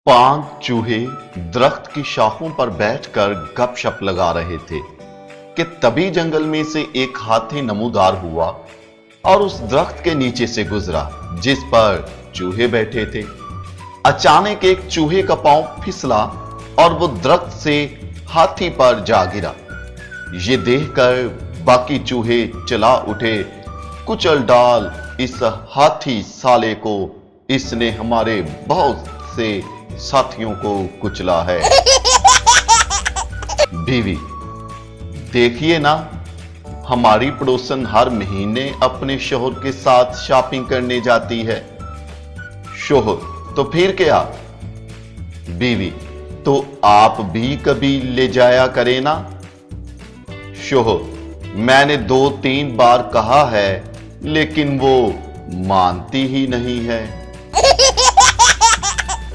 पांच चूहे दरख्त की शाखों पर बैठकर गपशप लगा रहे थे कि तभी जंगल में से एक हाथी नमूदार हुआ और उस दरख्त के नीचे से गुजरा जिस पर चूहे बैठे थे। अचानक एक चूहे का पांव फिसला और वो दरख्त से हाथी पर जा गिरा। ये देखकर बाकी चूहे चिल्ला उठे, कुचल डाल इस हाथी साले को, इसने हमारे बहुत से साथियों को कुचला है। बीवी: देखिए ना, हमारी पड़ोसन हर महीने अपने शोहर के साथ शॉपिंग करने जाती है। शोहर: तो फिर क्या? बीवी: तो आप भी कभी ले जाया करें ना। शोहर: मैंने 2-3 बार कहा है लेकिन वो मानती ही नहीं है।